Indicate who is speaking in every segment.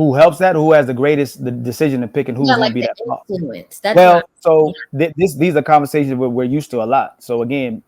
Speaker 1: Who helps that? Who has the decision in picking who's
Speaker 2: Yeah,
Speaker 1: going to
Speaker 2: like
Speaker 1: be
Speaker 2: the
Speaker 1: that father?
Speaker 2: influence. That's what
Speaker 1: Well,
Speaker 2: I'm
Speaker 1: so these are conversations we're used to a lot. So again,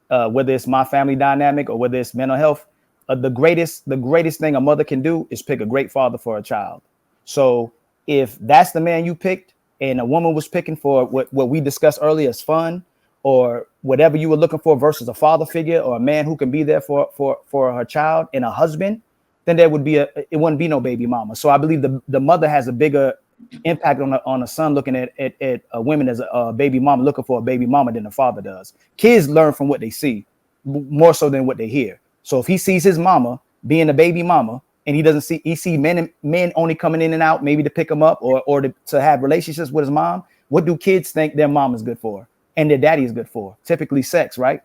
Speaker 1: whether it's my family dynamic or whether it's mental health, the greatest thing a mother can do is pick a great father for a child. So if that's the man you picked, and a woman was picking for what we discussed earlier as fun, or whatever you were looking for versus a father figure or a man who can be there for her child and a husband, then there would be it wouldn't be no baby mama. So I believe the mother has a bigger impact on a son looking at women as a baby mama, looking for a baby mama, than the father does. Kids learn from what they see more so than what they hear. So if he sees his mama being a baby mama, and he see men only coming in and out, maybe to pick him up or to have relationships with his mom, what do kids think their mom is good for and their daddy is good for? Typically sex, right?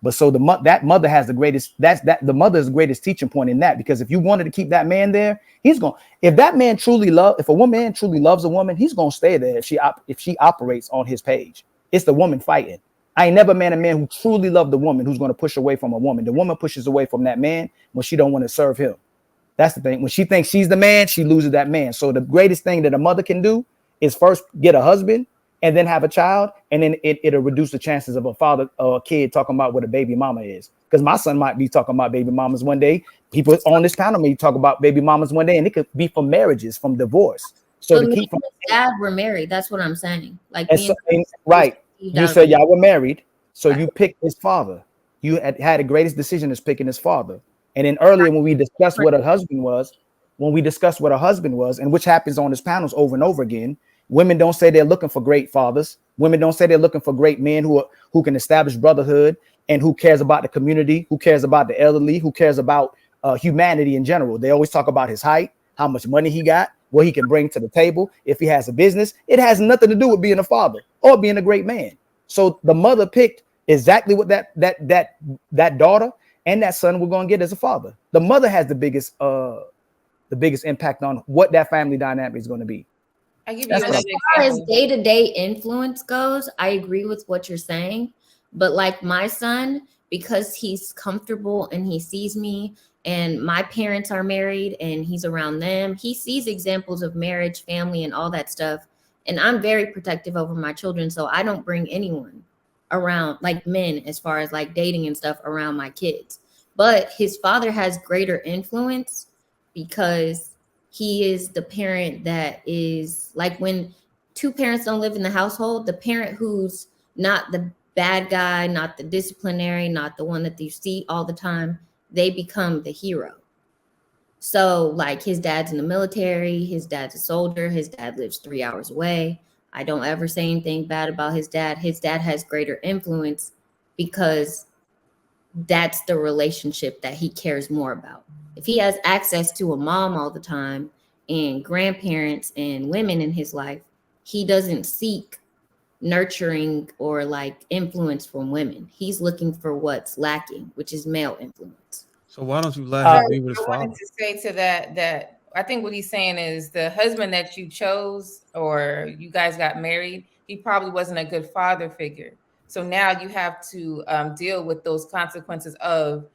Speaker 1: But so that mother has the greatest. The mother is the greatest teaching point in that, because if you wanted to keep that man there, he's going. If that man if a woman truly loves a woman, he's gonna stay there if she operates on his page. It's the woman fighting. I ain't never met a man who truly loved the woman who's going to push away from a woman. The woman pushes away from that man when she don't want to serve him. That's the thing. When she thinks she's the man, she loses that man. So the greatest thing that a mother can do is first get a husband and then have a child, and then it'll reduce the chances of a father or a kid talking about what a baby mama is. Because my son might be talking about baby mamas one day. People on this panel may talk about baby mamas one day, and it could be from marriages, from divorce. So
Speaker 2: But
Speaker 1: to
Speaker 2: me
Speaker 1: keep
Speaker 2: and
Speaker 1: from
Speaker 2: his dad were married. That's what I'm saying. Like
Speaker 1: and
Speaker 2: me
Speaker 1: so,
Speaker 2: and
Speaker 1: and,
Speaker 2: we was
Speaker 1: right,
Speaker 2: conceived
Speaker 1: you
Speaker 2: out of
Speaker 1: said
Speaker 2: a
Speaker 1: y'all were married, so
Speaker 2: right.
Speaker 1: you picked his father. You had the greatest decision is picking his father. And then earlier when we discussed what a husband was, and which happens on this panels over and over again, women don't say they're looking for great fathers. Women don't say they're looking for great men who can establish brotherhood and who cares about the community, who cares about the elderly, who cares about humanity in general. They always talk about his height, how much money he got, what he can bring to the table. If he has a business, it has nothing to do with being a father or being a great man. So the mother picked exactly what that daughter and that son were going to get as a father. The mother has the biggest impact on what that family dynamic is going to be.
Speaker 3: I give you
Speaker 1: That's what
Speaker 3: another
Speaker 2: As far as
Speaker 3: example.
Speaker 2: day-to-day influence goes, I agree with what you're saying. But like my son, because he's comfortable and he sees me, and my parents are married and he's around them, he sees examples of marriage, family, and all that stuff. And I'm very protective over my children. So I don't bring anyone around, like men, as far as like dating and stuff, around my kids. But his father has greater influence because he is the parent that is like, when two parents don't live in the household, the parent who's not the bad guy, not the disciplinary, not the one that you see all the time, they become the hero. So like his dad's in the military, his dad's a soldier, his dad lives 3 hours away. I don't ever say anything bad about his dad. His dad has greater influence because that's the relationship that he cares more about. If he has access to a mom all the time and grandparents and women in his life, he doesn't seek nurturing or like influence from women. He's looking for what's lacking, which is male influence.
Speaker 4: So why don't you let
Speaker 3: So
Speaker 4: him be with his
Speaker 3: I wanted
Speaker 4: father?
Speaker 3: to say to that I think what he's saying is the husband that you chose or you guys got married, he probably wasn't a good father figure. So now you have to deal with those consequences of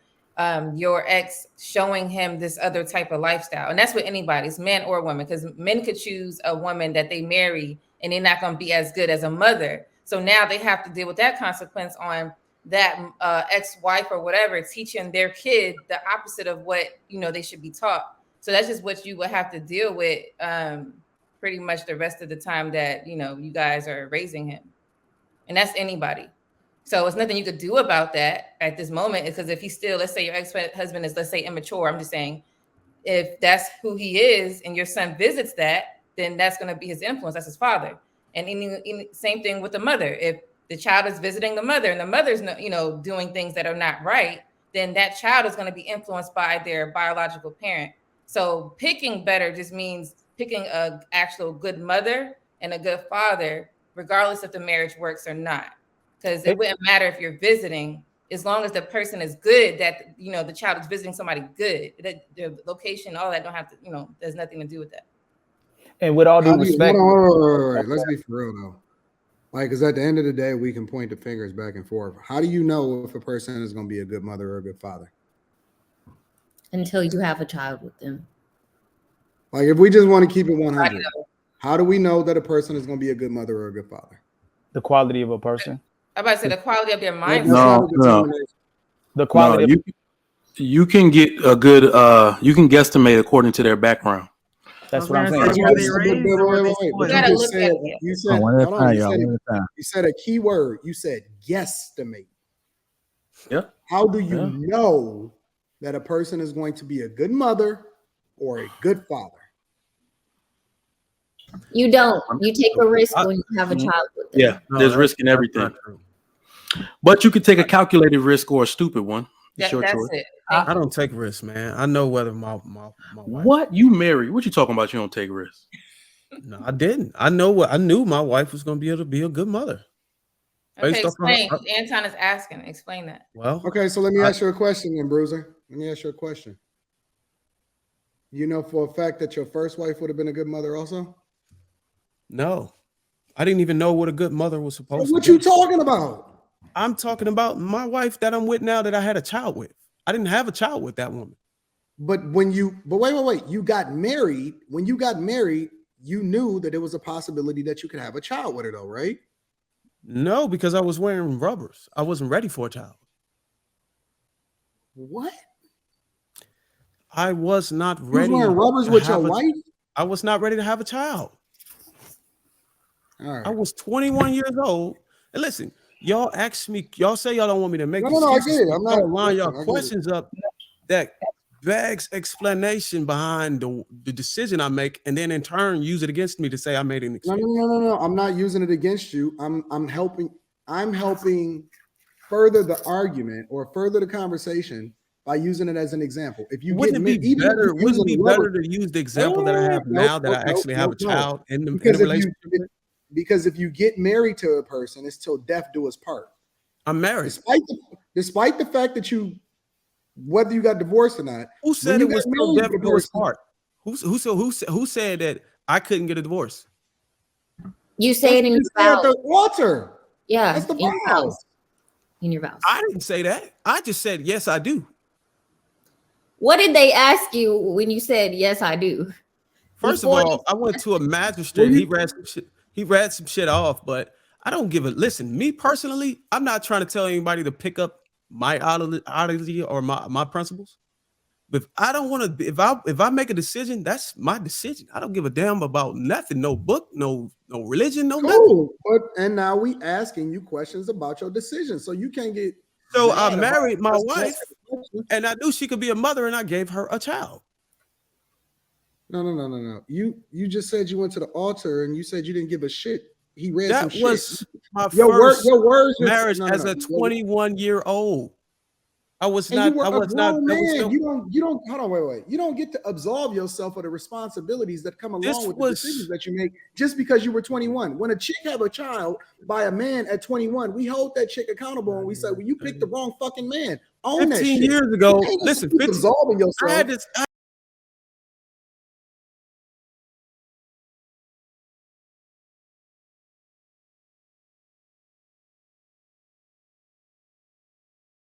Speaker 3: your ex showing him this other type of lifestyle. And that's with anybody, it's man or woman, because men could choose a woman that they marry and they're not going to be as good as a mother. So now they have to deal with that consequence on that ex-wife or whatever, teaching their kid the opposite of what they should be taught. So that's just what you will have to deal with pretty much the rest of the time that you guys are raising him, and that's anybody. So it's nothing you could do about that at this moment, because if he's still, let's say your ex-husband is, let's say, immature, I'm just saying, if that's who he is and your son visits that, then that's going to be his influence. That's his father. And same thing with the mother. If the child is visiting the mother and the mother's doing things that are not right, then that child is going to be influenced by their biological parent. So picking better just means picking a actual good mother and a good father, regardless if the marriage works or not. Because it wouldn't matter if you're visiting, as long as the person is good, that the child is visiting somebody good, that the location, all that don't have to, there's nothing to do with that.
Speaker 1: And with all due
Speaker 5: How do you hold
Speaker 1: respect,
Speaker 5: on? Wait. Let's be for real though. Like, because at the end of the day, we can point the fingers back and forth. How do you know if a person is going to be a good mother or a good father?
Speaker 2: Until you have a child with them.
Speaker 5: Like if we just want to keep it 100, how do we know that a person is going to be a good mother or a good father?
Speaker 1: The quality of a person.
Speaker 3: I'm about to say the quality of their mindset.
Speaker 4: No.
Speaker 1: The quality.
Speaker 4: No, you can get a good. You can guesstimate according to their background.
Speaker 1: That's what I'm saying.
Speaker 5: Wait. You said a key word. You said guesstimate.
Speaker 4: Yeah.
Speaker 5: How do you know that a person is going to be a good mother or a good father?
Speaker 2: You don't. You take a risk when you have a child with them.
Speaker 4: Yeah, there's risk in everything. But you could take a calculated risk or a stupid one. It's your choice.
Speaker 3: It.
Speaker 6: I don't take risks, man. I know whether my wife.
Speaker 4: What? You married? What you talking about? You don't take risks?
Speaker 6: No, I didn't. I knew my wife was going to be able to be a good mother.
Speaker 3: Okay, explain. Anton is asking. Explain that.
Speaker 6: Well,
Speaker 5: okay. So let me ask you a question, then, Bruiser. Let me ask you a question. You know for a fact that your first wife would have been a good mother, also?
Speaker 6: No, I didn't even know what a good mother was supposed to be.
Speaker 5: What you talking about?
Speaker 6: I'm talking about my wife that I'm with now that I had a child with. I didn't have a child with that woman.
Speaker 5: But wait. You got married. When you got married, you knew that it was a possibility that you could have a child with her, though, right?
Speaker 6: No, because I was wearing rubbers. I wasn't ready for a child.
Speaker 5: What?
Speaker 6: I was not ready.
Speaker 5: You wearing rubbers with your wife?
Speaker 6: I was not ready to have a child.
Speaker 5: All right.
Speaker 6: I was 21 years old. And listen, y'all ask me, y'all say y'all don't want me to make
Speaker 5: No, I get it. I'm not
Speaker 6: line y'all questions up that begs explanation behind the decision I make, and then in turn use it against me to say I made an excuse.
Speaker 5: No. I'm not using it against you. I'm helping further the argument or further the conversation by using it as an example. If you
Speaker 6: wouldn't it be better to use the example that I have now that I actually have a child in the relationship?
Speaker 5: Because if you get married to a person, it's till death do us part.
Speaker 6: I'm married.
Speaker 5: Despite the fact that whether you got divorced or not.
Speaker 6: Who said it was till death do us part? Who said that I couldn't get a divorce?
Speaker 2: You say it in your vows.
Speaker 5: The altar.
Speaker 2: Yeah,
Speaker 5: that's the
Speaker 2: vows. In your vows.
Speaker 6: I didn't say that. I just said yes, I do.
Speaker 2: What did they ask you when you said yes, I do?
Speaker 6: First of all, I went to a magistrate. He read some shit off, but I don't give a listen. Me personally, I'm not trying to tell anybody to pick up my ideology or my principles. But I don't want to. If I make a decision, that's my decision. I don't give a damn about nothing. No book, no religion, no nothing.
Speaker 5: And now we asking you questions about your decision, so you can't get.
Speaker 6: So I married my wife, and I knew she could be a mother, and I gave her a child.
Speaker 5: No. You just said you went to the altar, and you said you didn't give a shit. He read
Speaker 6: that
Speaker 5: some
Speaker 6: was
Speaker 5: shit.
Speaker 6: My
Speaker 5: your words
Speaker 6: marriage as a 21-year-old. I was not.
Speaker 5: Man. You don't. Hold on. Wait. You don't get to absolve yourself of the responsibilities that come along with the decisions that you make just because you were 21. When a chick have a child by a man at 21, we hold that chick accountable and we say, "Well, you picked the wrong fucking man." Own
Speaker 6: 15 years ago. Listen,
Speaker 5: absolving yourself.